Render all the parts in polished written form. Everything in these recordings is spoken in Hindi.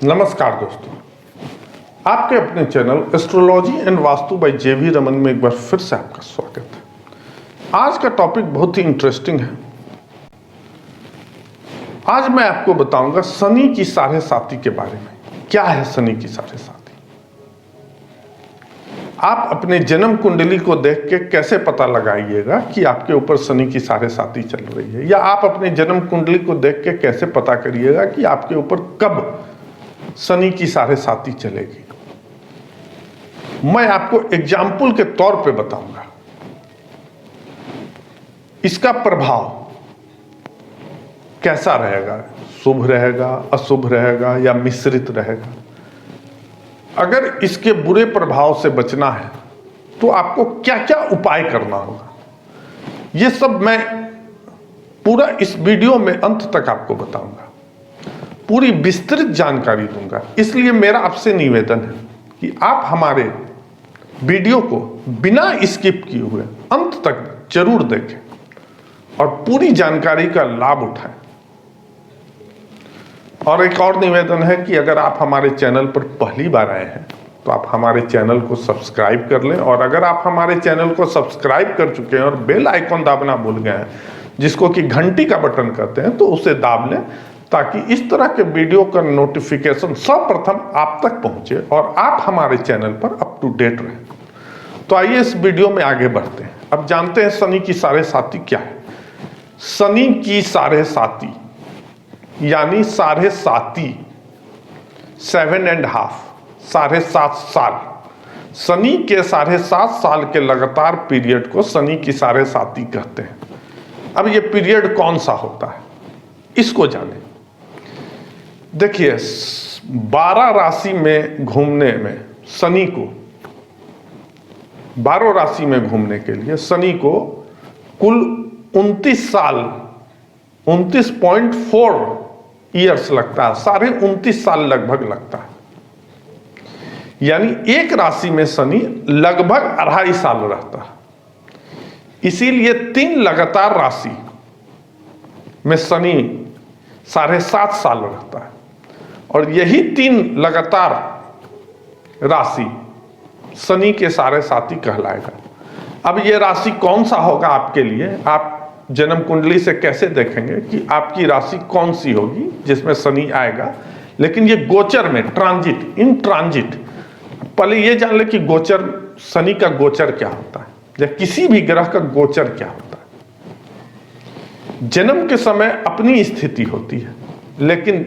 नमस्कार दोस्तों, आपके अपने channel astrology and Vastu by JV Raman में एक बार फिर से आपका स्वागत है। आज का टॉपिक बहुत ही इंटरेस्टिंग है। आज मैं आपको बताऊंगा शनि की साढ़े साती के बारे में। क्या है शनि की साढ़े साती? आप अपने जन्म कुंडली को देख के कैसे पता लगाइएगा कि आपके ऊपर शनि की साढ़े साती चल रही है, या आप अपने जन्म कुंडली को देख के कैसे पता करिएगा कि आपके ऊपर कब शनि की साढ़े साती चलेगी। मैं आपको एग्जाम्पल के तौर पे बताऊंगा इसका प्रभाव कैसा रहेगा, शुभ रहेगा, अशुभ रहेगा या मिश्रित रहेगा। अगर इसके बुरे प्रभाव से बचना है तो आपको क्या क्या उपाय करना होगा, ये सब मैं पूरा इस वीडियो में अंत तक आपको बताऊंगा, पूरी विस्तृत जानकारी दूंगा। इसलिए मेरा आपसे निवेदन है कि आप हमारे वीडियो को बिना स्किप किए हुए अंत तक जरूर देखें और पूरी जानकारी का लाभ उठाएं। और एक और निवेदन है कि अगर आप हमारे चैनल पर पहली बार आए हैं तो आप हमारे चैनल को सब्सक्राइब कर लें, और अगर आप हमारे चैनल को सब्सक्राइब कर चुके हैं और बेल आइकॉन दाबना भूल गए हैं, जिसको कि घंटी का बटन कहते हैं, तो उसे दाब लें ताकि इस तरह के वीडियो का नोटिफिकेशन सर्वप्रथम आप तक पहुंचे और आप हमारे चैनल पर अप टू डेट रहें। तो आइए इस वीडियो में आगे बढ़ते हैं। अब जानते हैं शनि की साढ़े साती क्या है। शनि की साढ़े साती यानी साढ़े साती, 7.5, साढ़े 7 साल, शनि के साढ़े 7 साल के लगातार पीरियड को शनि की साढ़े साती कहते हैं। अब ये पीरियड कौन सा होता है, इसको जानें। देखिए, 12 राशि में घूमने में शनि को, 12 राशि में घूमने के लिए शनि को कुल 29 साल, 29.4 ईयर्स लगता है, 29.5 साल लगभग लगता है। यानी एक राशि में शनि लगभग 2.5 साल रहता है। इसीलिए 3 लगातार राशि में शनि 7.5 साल रहता है, और यही 3 लगातार राशि शनि के साढ़े साती कहलाएगा। अब ये राशि कौन सा होगा आपके लिए, आप जन्म कुंडली से कैसे देखेंगे कि आपकी राशि कौन सी होगी जिसमें शनि आएगा। लेकिन ये गोचर में, ट्रांजिट, इन ट्रांजिट, पहले ये जान ले कि गोचर, शनि का गोचर क्या होता है या किसी भी ग्रह का गोचर क्या होता है। जन्म के समय अपनी स्थिति होती है, लेकिन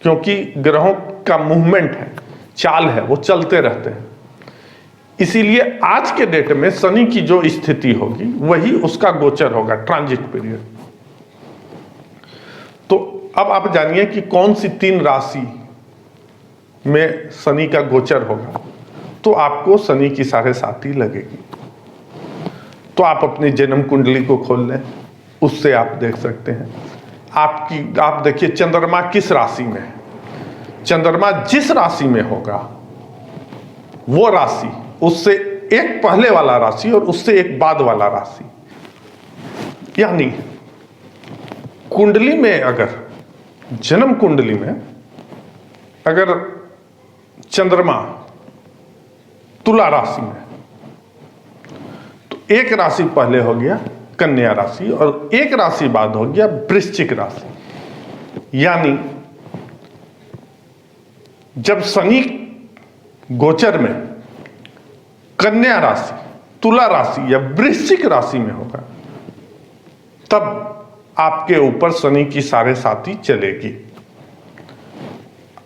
क्योंकि ग्रहों का मूवमेंट है, चाल है, वो चलते रहते हैं, इसीलिए आज के डेट में शनि की जो स्थिति होगी वही उसका गोचर होगा, ट्रांजिट पीरियड। तो अब आप जानिए कि कौन सी 3 राशि में शनि का गोचर होगा तो आपको शनि की साढ़े साती लगेगी। तो आप अपनी जन्म कुंडली को खोल लें, उससे आप देख सकते हैं आप देखिए चंद्रमा किस राशि में है। चंद्रमा जिस राशि में होगा वो राशि, उससे एक पहले वाला राशि और उससे एक बाद वाला राशि, यानी कुंडली में, अगर जन्म कुंडली में अगर चंद्रमा तुला राशि में, तो एक राशि पहले हो गया कन्या राशि और एक राशि बाद हो गया वृश्चिक राशि। यानी जब शनि गोचर में कन्या राशि, तुला राशि या वृश्चिक राशि में होगा, तब आपके ऊपर शनि की साढ़े साती चलेगी।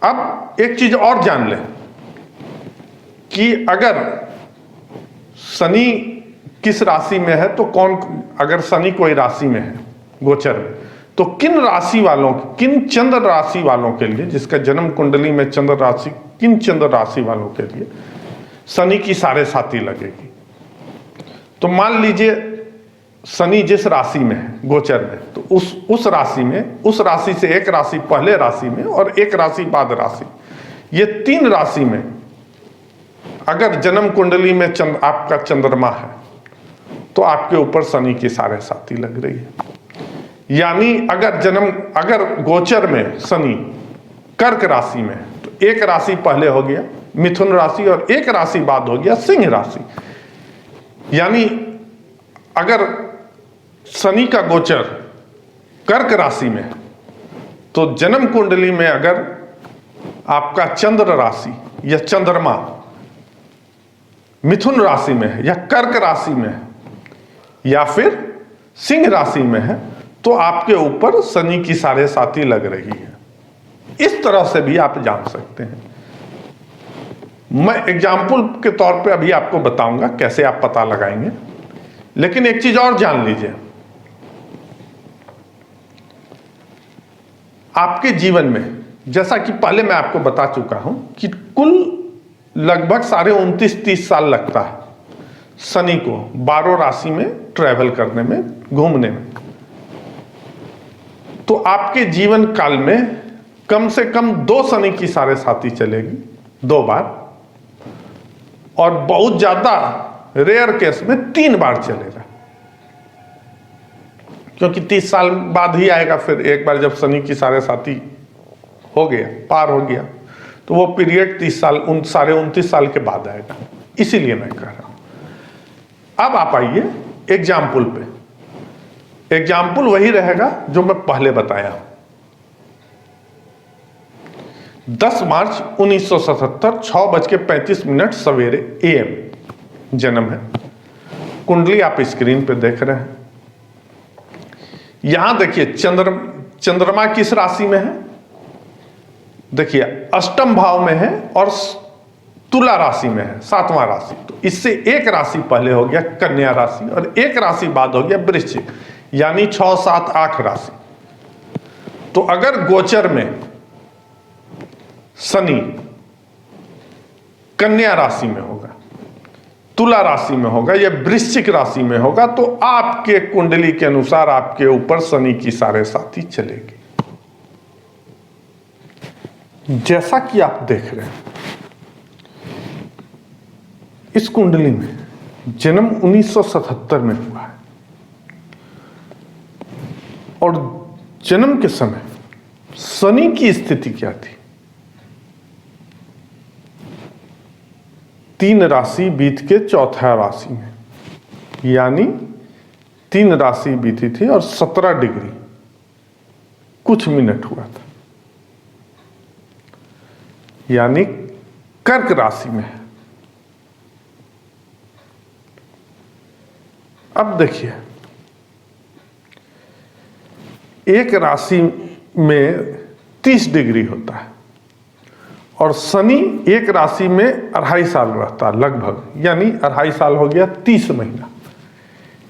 अब एक चीज और जान लें कि अगर शनि किस राशि में है तो कौन, अगर शनि कोई राशि में है गोचर में, तो किन राशि वालों, किन चंद्र राशि वालों के लिए, जिसका जन्म कुंडली में चंद्र राशि, किन चंद्र राशि वालों के लिए शनि की साढ़े साती लगेगी। तो मान लीजिए शनि जिस राशि में है गोचर में, तो उस राशि में, उस राशि से एक राशि पहले राशि में और एक राशि बाद राशि, ये 3 राशि में अगर जन्म कुंडली में आपका चंद्रमा है तो आपके ऊपर शनि की साढ़े साती लग रही है। यानी अगर गोचर में शनि कर्क राशि में, तो एक राशि पहले हो गया मिथुन राशि और एक राशि बाद हो गया सिंह राशि। यानी अगर शनि का गोचर कर्क राशि में, तो जन्म कुंडली में अगर आपका चंद्र राशि या चंद्रमा मिथुन राशि में है या कर्क राशि में है या फिर सिंह राशि में है, तो आपके ऊपर शनि की साढ़े साती लग रही है। इस तरह से भी आप जान सकते हैं। मैं एग्जाम्पल के तौर पे अभी आपको बताऊंगा कैसे आप पता लगाएंगे, लेकिन एक चीज और जान लीजिए, आपके जीवन में जैसा कि पहले मैं आपको बता चुका हूं कि कुल लगभग 29.5-30 साल लगता है शनि को 12 राशि में ट्रैवल करने में, घूमने में। तो आपके जीवन काल में कम से कम 2 शनि की साढ़े साती चलेगी, 2 बार, और बहुत ज्यादा रेयर केस में 3 बार चलेगा, क्योंकि 30 साल बाद ही आएगा। फिर एक बार जब शनि की साढ़े साती हो गया, पार हो गया, तो वो पीरियड 30 साल 29.5 साल के बाद आएगा। इसीलिए मैं कह रहा हूं। अब आप आइए एग्जाम्पल पे। एग्जाम्पल वही रहेगा जो मैं पहले बताया। 10 मार्च 1977 6:35 सवेरे AM जन्म है। कुंडली आप स्क्रीन पे देख रहे हैं। यहां देखिए चंद्रमा किस राशि में है, देखिए अष्टम भाव में है और तुला राशि में है, 7वां राशि। तो इससे एक राशि पहले हो गया कन्या राशि और एक राशि बाद हो गया वृश्चिक, यानी 6, 7, 8 राशि। तो अगर गोचर में शनि कन्या राशि में होगा, तुला राशि में होगा या वृश्चिक राशि में होगा, तो आपके कुंडली के अनुसार आपके ऊपर शनि की साढ़े साती चलेगी। जैसा कि आप देख रहे हैं, इस कुंडली में जन्म 1977 में हुआ है और जन्म के समय शनि की स्थिति क्या थी? 3 राशि बीत के चौथा राशि में, यानी 3 राशि बीती थी और 17 डिग्री कुछ मिनट हुआ था, यानी कर्क राशि में है। अब देखिए, एक राशि में 30 डिग्री होता है और शनि एक राशि में 2.5 साल रहता है लगभग, यानी 2.5 साल हो गया 30 महीना,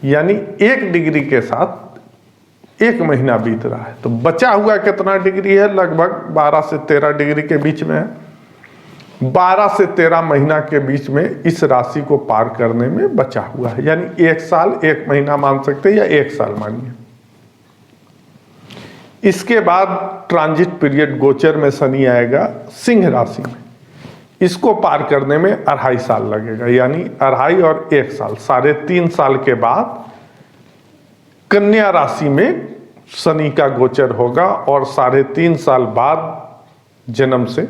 यानी 1 डिग्री के साथ 1 महीना बीत रहा है। तो बचा हुआ कितना डिग्री है? लगभग 12 से 13 डिग्री के बीच में है। 12 से 13 महीना के बीच में इस राशि को पार करने में बचा हुआ है, यानी 1 साल 1 महीना मान सकते हैं या 1 साल मानिए। इसके बाद ट्रांजिट पीरियड गोचर में शनि आएगा सिंह राशि में, इसको पार करने में 2.5 साल लगेगा, यानी 2.5 और 1 साल, 3.5 साल के बाद कन्या राशि में शनि का गोचर होगा और 3.5 साल बाद जन्म से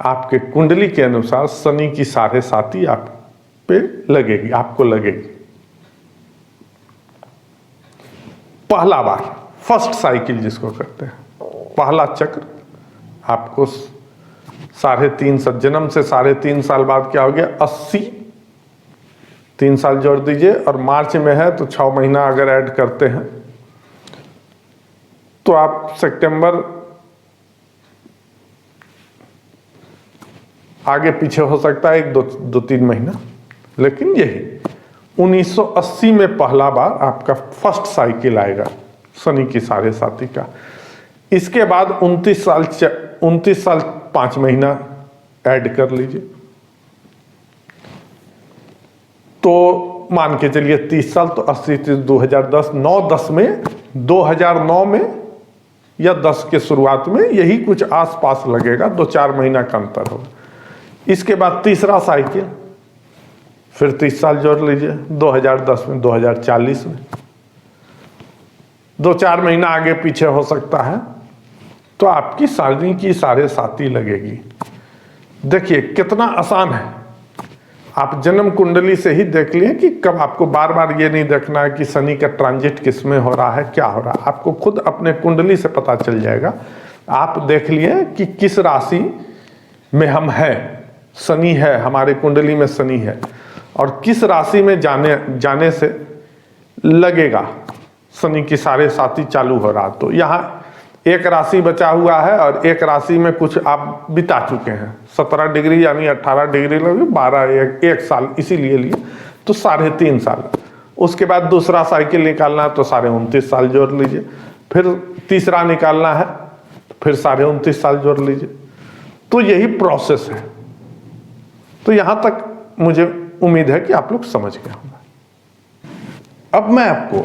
आपके कुंडली के अनुसार शनि की साढ़े साती आप पे लगेगी, आपको लगेगी। पहला बार, फर्स्ट साइकिल जिसको कहते हैं, पहला चक्र आपको 3.5 जन्म से 3.5 साल बाद क्या हो गया? 80, 3 साल जोड़ दीजिए और मार्च में है तो 6 महीना अगर ऐड करते हैं तो आप सितंबर आगे पीछे हो सकता है 1-2-3 महीना, लेकिन यही 1980 में पहला बार आपका फर्स्ट साइकिल आएगा शनि की साढ़े साती का। इसके बाद 29 साल 5 महीना ऐड कर लीजिए, तो मान के चलिए 30 साल, तो 80 2010 9-10 में 2009 में या 10 के शुरुआत में यही कुछ आसपास लगेगा, 2-4 महीना का अंतर होगा। इसके बाद तीसरा साइकिल, फिर 30 साल जोड़ लीजिए, 2010 में 2040 में 2-4 महीना आगे पीछे हो सकता है, तो आपकी शनि की साढ़े साती लगेगी। देखिए कितना आसान है, आप जन्म कुंडली से ही देख लिए कि कब आपको बार बार ये नहीं देखना है कि शनि का ट्रांजिट किस में हो रहा है, क्या हो रहा है, आपको खुद अपने कुंडली से पता चल जाएगा। आप देख लिए कि किस राशि में हम हैं, शनि है हमारे कुंडली में, शनि है, और किस राशि में जाने से लगेगा शनि की साढ़े साती चालू हो रहा। तो यहाँ एक राशि बचा हुआ है और एक राशि में कुछ आप बिता चुके हैं, 17 डिग्री यानी 18 डिग्री लगे, 12 एक साल इसीलिए लिए, तो 3.5 साल। उसके बाद दूसरा साइकिल निकालना है तो 29.5 साल जोड़ लीजिए, फिर तीसरा निकालना है फिर 29.5 साल जोड़ लीजिए। तो यही प्रोसेस है। तो यहां तक मुझे उम्मीद है कि आप लोग समझ गए होंगे। अब मैं आपको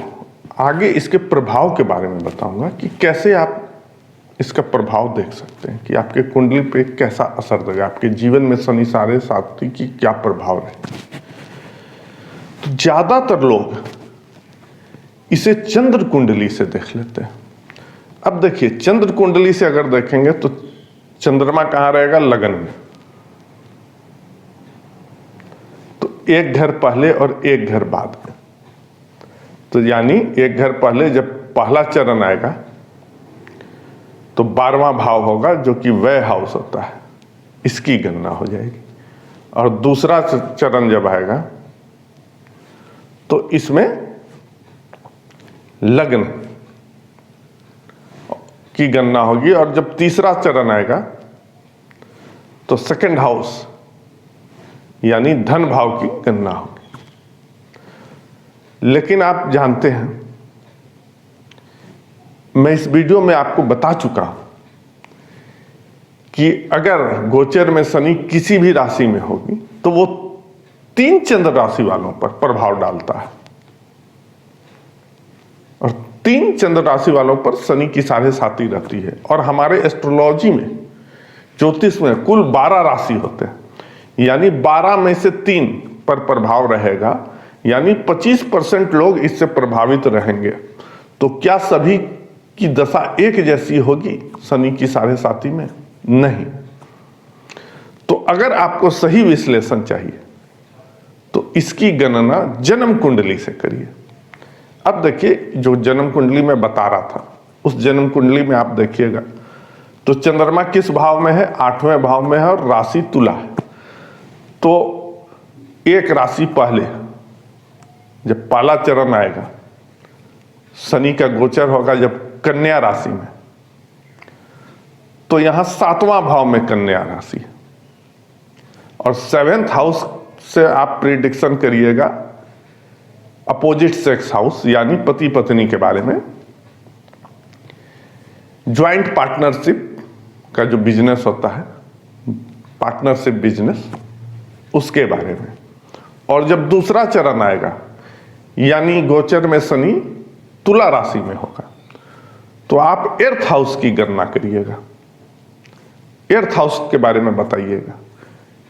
आगे इसके प्रभाव के बारे में बताऊंगा कि कैसे आप इसका प्रभाव देख सकते हैं कि आपके कुंडली पे कैसा असर देगा, आपके जीवन में शनि साढ़े साती की क्या प्रभाव रहेगा। तो ज्यादातर लोग इसे चंद्र कुंडली से देख लेते हैं। अब देखिए चंद्र कुंडली से अगर देखेंगे तो चंद्रमा कहां रहेगा, लगन में। तो एक घर पहले और एक घर बाद में, तो यानी एक घर पहले जब पहला चरण आएगा तो 12वां भाव होगा जो कि व्यय हाउस होता है, इसकी गणना हो जाएगी। और दूसरा चरण जब आएगा तो इसमें लग्न की गणना होगी। और जब तीसरा चरण आएगा तो सेकंड हाउस यानी धन भाव की गणना होगी। लेकिन आप जानते हैं, मैं इस वीडियो में आपको बता चुका हूं कि अगर गोचर में शनि किसी भी राशि में होगी तो वो 3 चंद्र राशि वालों पर प्रभाव डालता है, और 3 चंद्र राशि वालों पर शनि की साढ़े साती रहती है। और हमारे एस्ट्रोलॉजी में, ज्योतिष में कुल 12 राशि होते हैं, यानी 12 में से 3 पर प्रभाव रहेगा, यानी 25% लोग इससे प्रभावित रहेंगे। तो क्या सभी की दशा एक जैसी होगी शनि की साढ़े साती में? नहीं। तो अगर आपको सही विश्लेषण चाहिए तो इसकी गणना जन्म कुंडली से करिए। अब देखिए जो जन्म कुंडली में बता रहा था, उस जन्म कुंडली में आप देखिएगा तो चंद्रमा किस भाव में है, 8वें भाव में है और राशि तुला है। तो एक राशि पहले जब पहला चरण आएगा, शनि का गोचर होगा जब कन्या राशि में, तो यहां 7वां भाव में कन्या राशि, और 7th हाउस से आप प्रिडिक्शन करिएगा अपोजिट सेक्स हाउस, यानी पति पत्नी के बारे में, ज्वाइंट पार्टनरशिप का जो बिजनेस होता है, पार्टनरशिप बिजनेस, उसके बारे में। और जब दूसरा चरण आएगा यानी गोचर में शनि तुला राशि में होगा, तो आप 8th हाउस की गणना करिएगा, 8th हाउस के बारे में बताइएगा।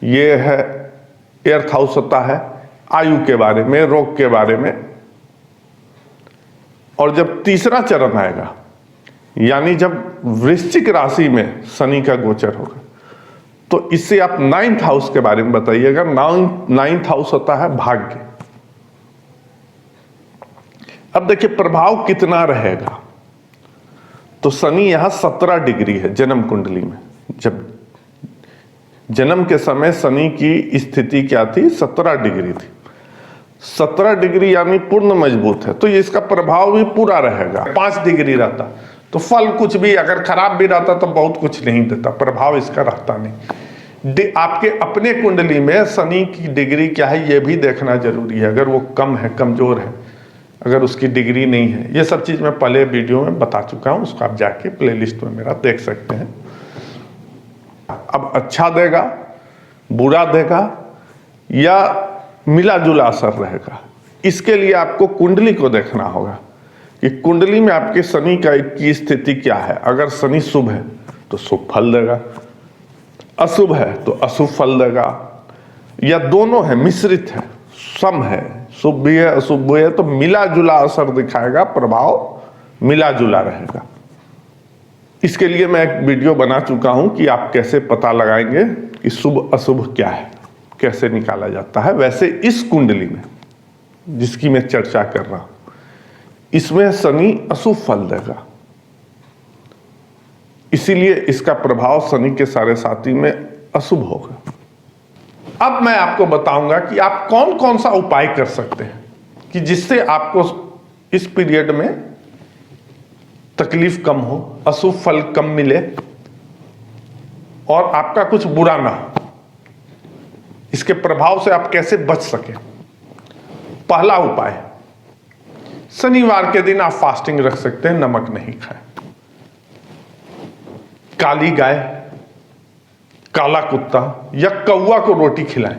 ये है 8th हाउस होता है आयु के बारे में, रोग के बारे में। और जब तीसरा चरण आएगा यानी जब वृश्चिक राशि में शनि का गोचर होगा, तो इससे आप 9th हाउस के बारे में बताइएगा। 9th हाउस होता है भाग्य। अब देखिए प्रभाव कितना रहेगा। तो शनि यहां 17 डिग्री है जन्म कुंडली में। जब जन्म के समय शनि की स्थिति क्या थी, 17 डिग्री थी। 17 डिग्री यानी पूर्ण मजबूत है, तो इसका प्रभाव भी पूरा रहेगा। 5 डिग्री रहता तो फल कुछ भी, अगर खराब भी रहता तो बहुत कुछ नहीं देता, प्रभाव इसका रहता नहीं। आपके अपने कुंडली में शनि की डिग्री क्या है ये भी देखना जरूरी है। अगर वो कम है, कमजोर है, अगर उसकी डिग्री नहीं है, ये सब चीज मैं पहले वीडियो में बता चुका हूं, उसको आप जाके प्लेलिस्ट में मेरा देख सकते हैं। अब अच्छा देगा, बुरा देगा या मिला जुला असर रहेगा, इसके लिए आपको कुंडली को देखना होगा कि कुंडली में आपके शनि की स्थिति क्या है। अगर शनि शुभ है तो शुभ फल देगा, अशुभ है तो अशुभ फल देगा, या दोनों है, मिश्रित है, सम है, शुभ भी है अशुभ भी है, तो मिला जुला असर दिखाएगा, प्रभाव मिला जुला रहेगा। इसके लिए मैं एक वीडियो बना चुका हूं कि आप कैसे पता लगाएंगे कि शुभ अशुभ क्या है, कैसे निकाला जाता है। वैसे इस कुंडली में जिसकी मैं चर्चा कर रहा हूं, इसमें शनि अशुभ फल देगा, इसीलिए इसका प्रभाव शनि के साढ़े साथी में अशुभ होगा। अब मैं आपको बताऊंगा कि आप कौन कौन सा उपाय कर सकते हैं कि जिससे आपको इस पीरियड में तकलीफ कम हो, अशुभ फल कम मिले और आपका कुछ बुरा ना हो। इसके प्रभाव से आप कैसे बच सकें। पहला उपाय, शनिवार के दिन आप फास्टिंग रख सकते हैं, नमक नहीं खाएं। काली गाय, काला कुत्ता या कौवा को रोटी खिलाएं,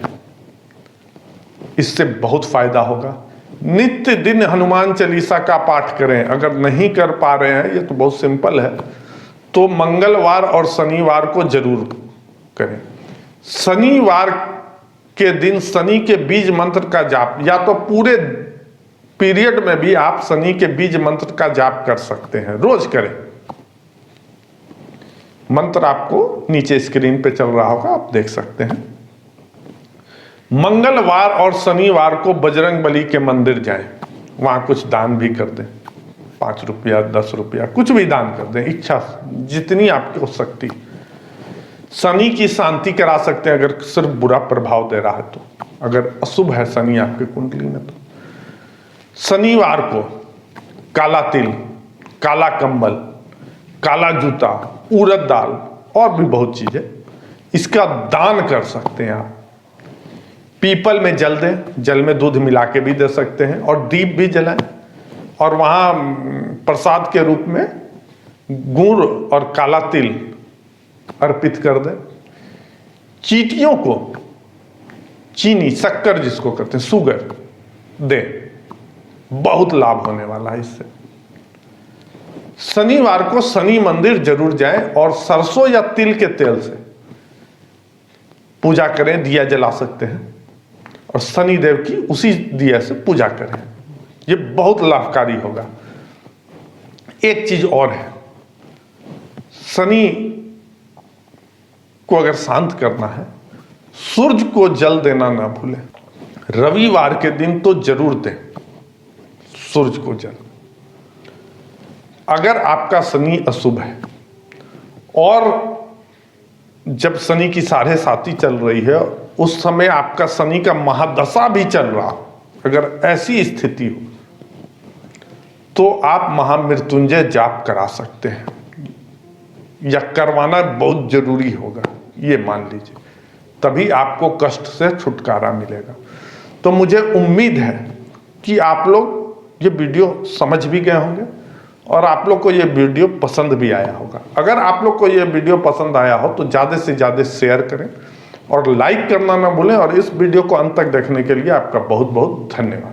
इससे बहुत फायदा होगा। नित्य दिन हनुमान चालीसा का पाठ करें। अगर नहीं कर पा रहे हैं, ये तो बहुत सिंपल है, तो मंगलवार और शनिवार को जरूर करें। शनिवार के दिन शनि के बीज मंत्र का जाप, या तो पूरे पीरियड में भी आप शनि के बीज मंत्र का जाप कर सकते हैं, रोज करें। मंत्र आपको नीचे स्क्रीन पे चल रहा होगा, आप देख सकते हैं। मंगलवार और शनिवार को बजरंग बली के मंदिर जाएं, वहां कुछ दान भी कर दें, 5 रुपया 10 रुपया कुछ भी दान कर दें, इच्छा जितनी आपकी हो सकती। शनि की शांति करा सकते हैं अगर सिर्फ बुरा प्रभाव दे रहा है तो। अगर अशुभ है शनि आपके कुंडली में तो शनिवार को काला तिल, काला कंबल, काला जूता, उड़द दाल और भी बहुत चीजें, इसका दान कर सकते हैं आप। पीपल में जल दें, जल में दूध मिला के भी दे सकते हैं, और दीप भी जलाएं, और वहां प्रसाद के रूप में गुड़ और काला तिल अर्पित कर दें। चींटियों को चीनी, शक्कर जिसको कहते हैं, शुगर दें, बहुत लाभ होने वाला है इससे। शनिवार को शनि मंदिर जरूर जाएं और सरसों या तिल के तेल से पूजा करें, दिया जला सकते हैं, और शनि देव की उसी दिया से पूजा करें, ये बहुत लाभकारी होगा। एक चीज और है, शनि को अगर शांत करना है, सूर्य को जल देना ना भूलें। रविवार के दिन तो जरूर दें सूर्य को जल। अगर आपका शनि अशुभ है और जब शनि की साढ़े साती चल रही है, उस समय आपका शनि का महादशा भी चल रहा, अगर ऐसी स्थिति हो तो आप महामृत्युंजय जाप करा सकते हैं, या करवाना बहुत जरूरी होगा, ये मान लीजिए, तभी आपको कष्ट से छुटकारा मिलेगा। तो मुझे उम्मीद है कि आप लोग ये वीडियो समझ भी गए होंगे और आप लोग को ये वीडियो पसंद भी आया होगा। अगर आप लोग को ये वीडियो पसंद आया हो तो ज़्यादा से ज़्यादा शेयर करें और लाइक करना ना भूलें, और इस वीडियो को अंत तक देखने के लिए आपका बहुत बहुत धन्यवाद।